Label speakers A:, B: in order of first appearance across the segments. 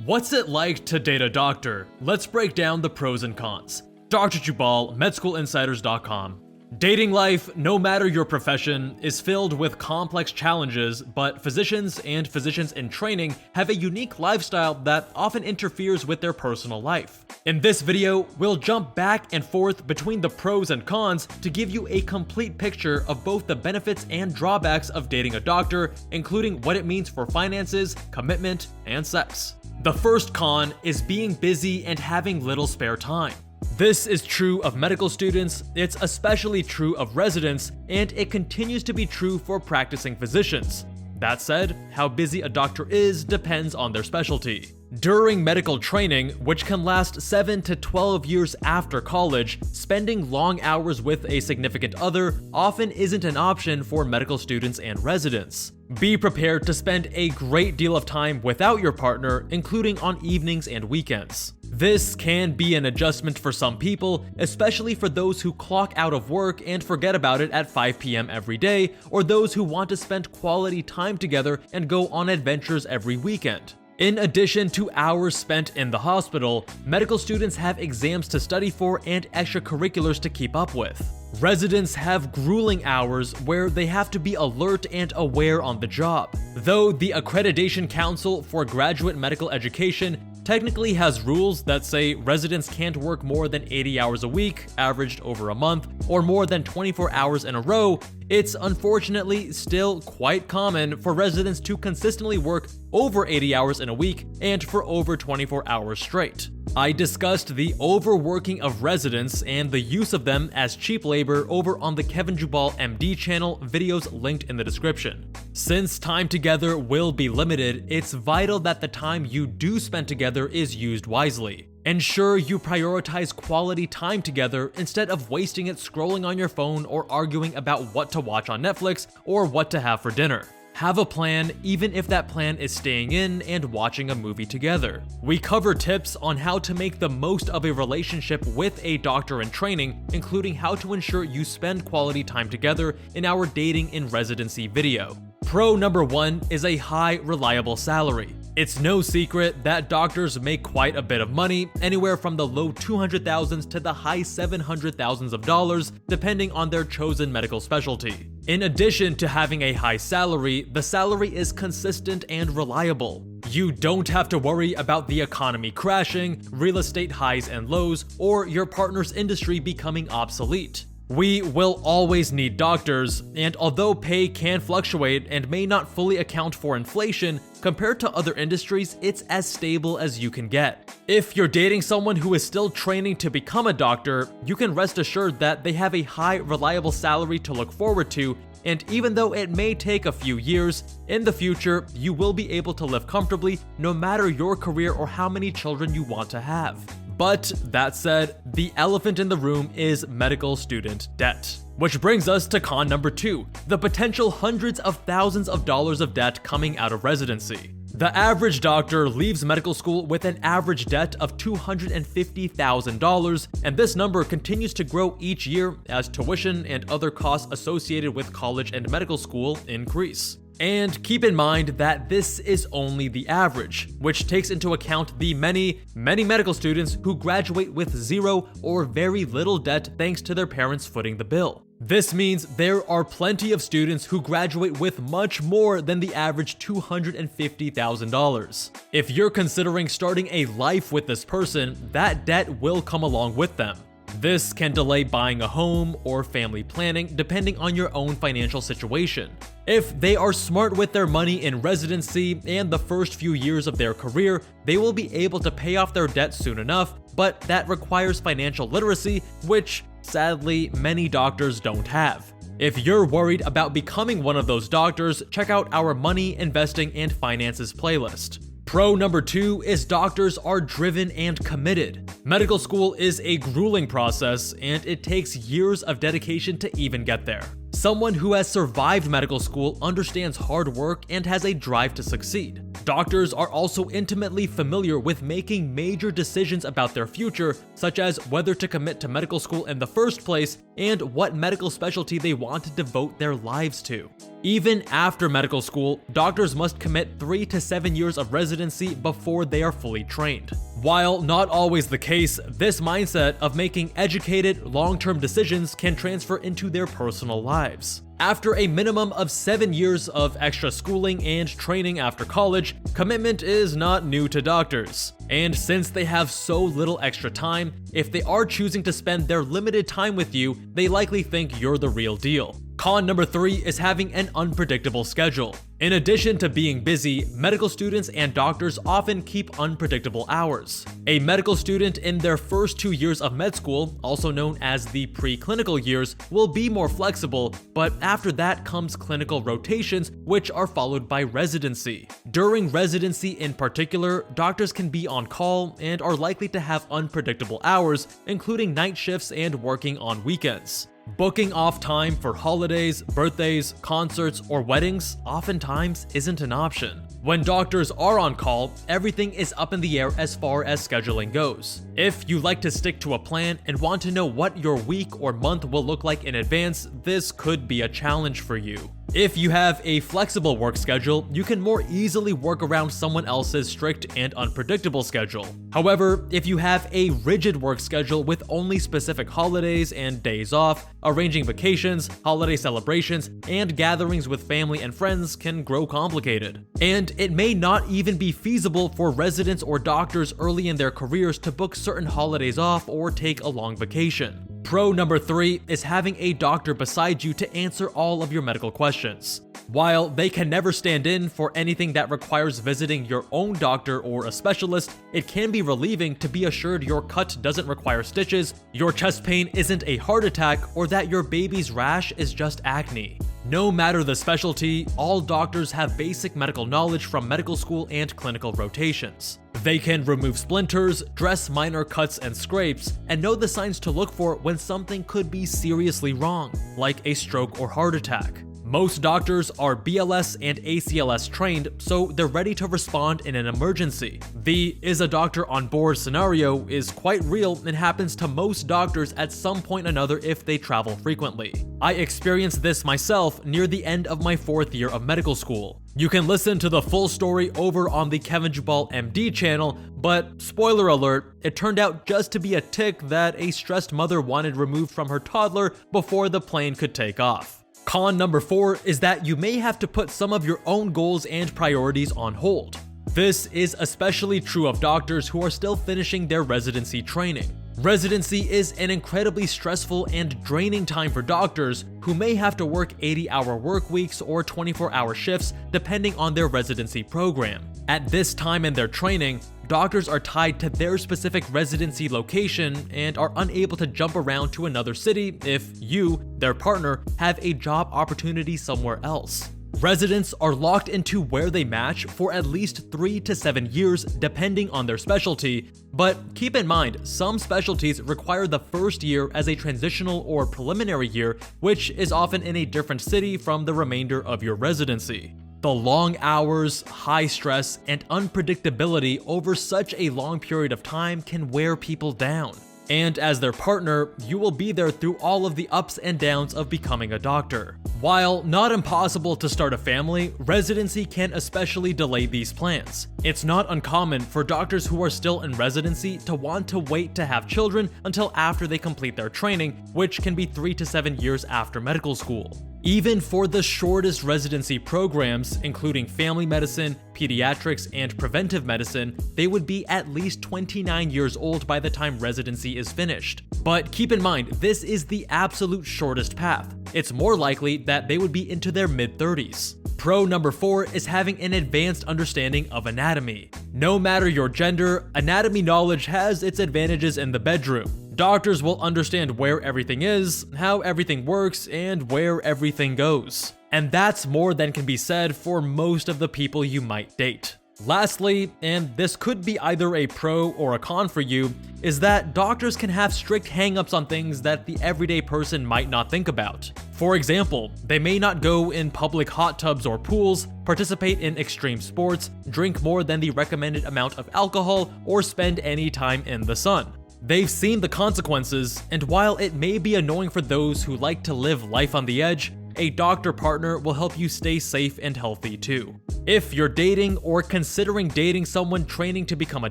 A: What's it like to date a doctor? Let's break down the pros and cons. Dr. Jubal, MedSchoolInsiders.com. Dating life, no matter your profession, is filled with complex challenges, but physicians and physicians in training have a unique lifestyle that often interferes with their personal life. In this video, we'll jump back and forth between the pros and cons to give you a complete picture of both the benefits and drawbacks of dating a doctor, including what it means for finances, commitment, and sex. The first con is being busy and having little spare time. This is true of medical students, it's especially true of residents, and it continues to be true for practicing physicians. That said, how busy a doctor is depends on their specialty. During medical training, which can last 7 to 12 years after college, spending long hours with a significant other often isn't an option for medical students and residents. Be prepared to spend a great deal of time without your partner, including on evenings and weekends. This can be an adjustment for some people, especially for those who clock out of work and forget about it at 5 p.m. every day, or those who want to spend quality time together and go on adventures every weekend. In addition to hours spent in the hospital, medical students have exams to study for and extracurriculars to keep up with. Residents have grueling hours where they have to be alert and aware on the job. Though the Accreditation Council for Graduate Medical Education technically has rules that say residents can't work more than 80 hours a week, averaged over a month, or more than 24 hours in a row, it's unfortunately still quite common for residents to consistently work over 80 hours in a week and for over 24 hours straight. I discussed the overworking of residents and the use of them as cheap labor over on the Kevin Jubal MD channel, videos linked in the description. Since time together will be limited, it's vital that the time you do spend together is used wisely. Ensure you prioritize quality time together instead of wasting it scrolling on your phone or arguing about what to watch on Netflix or what to have for dinner. Have a plan, even if that plan is staying in and watching a movie together. We cover tips on how to make the most of a relationship with a doctor in training, including how to ensure you spend quality time together in our Dating in Residency video. Pro number 1 is a high, reliable salary. It's no secret that doctors make quite a bit of money, anywhere from the low $200,000s to the high $700,000s of dollars, depending on their chosen medical specialty. In addition to having a high salary, the salary is consistent and reliable. You don't have to worry about the economy crashing, real estate highs and lows, or your partner's industry becoming obsolete. We will always need doctors, and although pay can fluctuate and may not fully account for inflation, compared to other industries, it's as stable as you can get. If you're dating someone who is still training to become a doctor, you can rest assured that they have a high, reliable salary to look forward to, and even though it may take a few years, in the future, you will be able to live comfortably no matter your career or how many children you want to have. But that said, the elephant in the room is medical student debt. Which brings us to con number 2, the potential hundreds of thousands of dollars of debt coming out of residency. The average doctor leaves medical school with an average debt of $250,000, and this number continues to grow each year as tuition and other costs associated with college and medical school increase. And keep in mind that this is only the average, which takes into account the many medical students who graduate with zero or very little debt thanks to their parents footing the bill. This means there are plenty of students who graduate with much more than the average $250,000. If you're considering starting a life with this person, that debt will come along with them. This can delay buying a home or family planning depending on your own financial situation. If they are smart with their money in residency and the first few years of their career, they will be able to pay off their debt soon enough, but that requires financial literacy, which sadly many doctors don't have. If you're worried about becoming one of those doctors, check out our money, investing, and finances playlist. Pro number 2 is doctors are driven and committed. Medical school is a grueling process, and it takes years of dedication to even get there. Someone who has survived medical school understands hard work and has a drive to succeed. Doctors are also intimately familiar with making major decisions about their future, such as whether to commit to medical school in the first place and what medical specialty they want to devote their lives to. Even after medical school, doctors must commit 3 to 7 years of residency before they are fully trained. While not always the case, this mindset of making educated, long-term decisions can transfer into their personal lives. After a minimum of 7 years of extra schooling and training after college, commitment is not new to doctors. And since they have so little extra time, if they are choosing to spend their limited time with you, they likely think you're the real deal. Con number 3 is having an unpredictable schedule. In addition to being busy, medical students and doctors often keep unpredictable hours. A medical student in their first 2 years of med school, also known as the preclinical years, will be more flexible, but after that comes clinical rotations, which are followed by residency. During residency in particular, doctors can be on call and are likely to have unpredictable hours, including night shifts and working on weekends. Booking off time for holidays, birthdays, concerts, or weddings oftentimes isn't an option. When doctors are on call, everything is up in the air as far as scheduling goes. If you like to stick to a plan and want to know what your week or month will look like in advance, this could be a challenge for you. If you have a flexible work schedule, you can more easily work around someone else's strict and unpredictable schedule. However, if you have a rigid work schedule with only specific holidays and days off, arranging vacations, holiday celebrations, and gatherings with family and friends can grow complicated. And it may not even be feasible for residents or doctors early in their careers to book certain holidays off or take a long vacation. Pro number 3 is having a doctor beside you to answer all of your medical questions. While they can never stand in for anything that requires visiting your own doctor or a specialist, it can be relieving to be assured your cut doesn't require stitches, your chest pain isn't a heart attack, or that your baby's rash is just acne. No matter the specialty, all doctors have basic medical knowledge from medical school and clinical rotations. They can remove splinters, dress minor cuts and scrapes, and know the signs to look for when something could be seriously wrong, like a stroke or heart attack. Most doctors are BLS and ACLS trained, so they're ready to respond in an emergency. The "is a doctor on board" scenario is quite real and happens to most doctors at some point or another if they travel frequently. I experienced this myself near the end of my 4th year of medical school. You can listen to the full story over on the Kevin Jubal MD channel, but spoiler alert, it turned out just to be a tick that a stressed mother wanted removed from her toddler before the plane could take off. Con number 4 is that you may have to put some of your own goals and priorities on hold. This is especially true of doctors who are still finishing their residency training. Residency is an incredibly stressful and draining time for doctors who may have to work 80-hour work weeks or 24-hour shifts depending on their residency program. At this time in their training, doctors are tied to their specific residency location and are unable to jump around to another city if you, their partner, have a job opportunity somewhere else. Residents are locked into where they match for at least 3 to 7 years depending on their specialty, but keep in mind, some specialties require the first year as a transitional or preliminary year, which is often in a different city from the remainder of your residency. The long hours, high stress, and unpredictability over such a long period of time can wear people down. And as their partner, you will be there through all of the ups and downs of becoming a doctor. While not impossible to start a family, residency can especially delay these plans. It's not uncommon for doctors who are still in residency to want to wait to have children until after they complete their training, which can be 3 to 7 years after medical school. Even for the shortest residency programs, including family medicine, pediatrics, and preventive medicine, they would be at least 29 years old by the time residency is finished. But keep in mind, this is the absolute shortest path. It's more likely that they would be into their mid-30s. Pro number 4 is having an advanced understanding of anatomy. No matter your gender, anatomy knowledge has its advantages in the bedroom. Doctors will understand where everything is, how everything works, and where everything goes. And that's more than can be said for most of the people you might date. Lastly, and this could be either a pro or a con for you, is that doctors can have strict hangups on things that the everyday person might not think about. For example, they may not go in public hot tubs or pools, participate in extreme sports, drink more than the recommended amount of alcohol, or spend any time in the sun. They've seen the consequences, and while it may be annoying for those who like to live life on the edge, a doctor partner will help you stay safe and healthy too. If you're dating or considering dating someone training to become a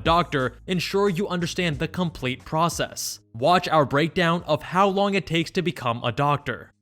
A: doctor, ensure you understand the complete process. Watch our breakdown of how long it takes to become a doctor.